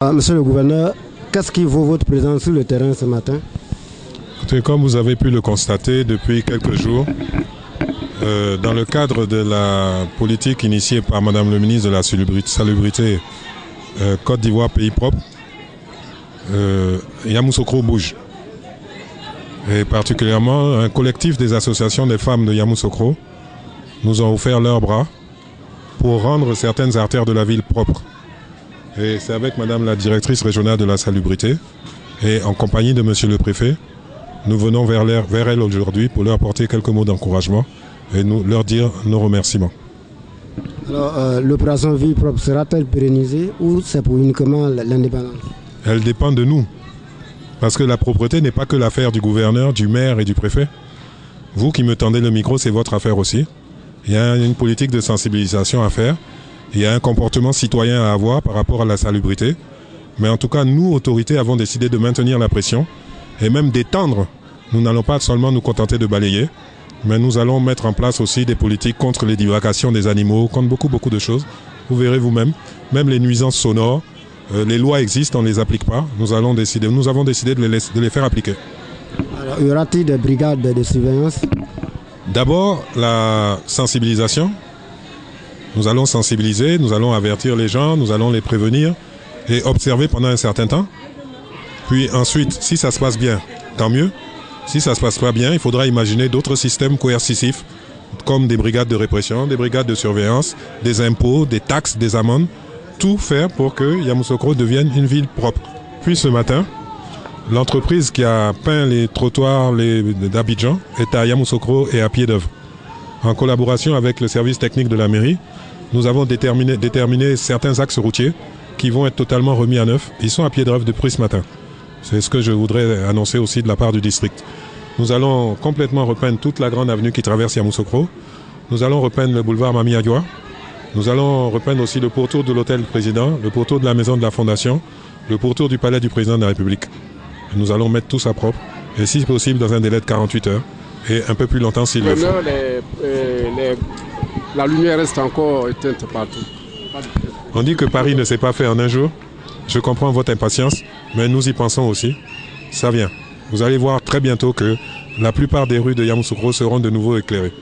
Monsieur le gouverneur, qu'est-ce qui vaut votre présence sur le terrain ce matin? Écoutez, comme vous avez pu le constater depuis quelques jours, dans le cadre de la politique initiée par Madame le ministre de la Salubrité Côte d'Ivoire Pays Propre, Yamoussoukro bouge. Et particulièrement, un collectif des associations des femmes de Yamoussoukro nous ont offert leurs bras pour rendre certaines artères de la ville propres. Et c'est avec Madame la directrice régionale de la salubrité et en compagnie de Monsieur le préfet, nous venons vers elle aujourd'hui pour leur apporter quelques mots d'encouragement et leur dire nos remerciements. Alors, l'opération Ville propre sera-t-elle pérennisée ou c'est pour uniquement l'indépendance? Elle dépend de nous. Parce que la propreté n'est pas que l'affaire du gouverneur, du maire et du préfet. Vous qui me tendez le micro, c'est votre affaire aussi. Il y a une politique de sensibilisation à faire. Il y a un comportement citoyen à avoir par rapport à la salubrité. Mais en tout cas, nous, autorités, avons décidé de maintenir la pression et même d'étendre. Nous n'allons pas seulement nous contenter de balayer, mais nous allons mettre en place aussi des politiques contre les divagations des animaux, contre beaucoup de choses. Vous verrez vous-même, même les nuisances sonores. Les lois existent, on ne les applique pas. Nous avons décidé de les faire appliquer. Alors, y aura-t-il des brigades de surveillance? D'abord, la sensibilisation. Nous allons sensibiliser, nous allons avertir les gens, nous allons les prévenir et observer pendant un certain temps. Puis ensuite, si ça se passe bien, tant mieux. Si ça ne se passe pas bien, il faudra imaginer d'autres systèmes coercitifs comme des brigades de répression, des brigades de surveillance, des impôts, des taxes, des amendes. Tout faire pour que Yamoussoukro devienne une ville propre. Puis ce matin, l'entreprise qui a peint les trottoirs d'Abidjan est à Yamoussoukro et à pied d'œuvre. En collaboration avec le service technique de la mairie, nous avons déterminé certains axes routiers qui vont être totalement remis à neuf. Ils sont à pied d'œuvre depuis ce matin. C'est ce que je voudrais annoncer aussi de la part du district. Nous allons complètement repeindre toute la grande avenue qui traverse Yamoussoukro. Nous allons repeindre le boulevard Mami Adjoa. Nous allons repeindre aussi le pourtour de l'hôtel du président, le pourtour de la maison de la fondation, le pourtour du palais du président de la République. Et nous allons mettre tout ça propre, et si possible dans un délai de 48 heures, et un peu plus longtemps s'il le faut. La lumière reste encore éteinte partout. On dit que Paris ne s'est pas fait en un jour. Je comprends votre impatience, mais nous y pensons aussi. Ça vient. Vous allez voir très bientôt que la plupart des rues de Yamoussoukro seront de nouveau éclairées.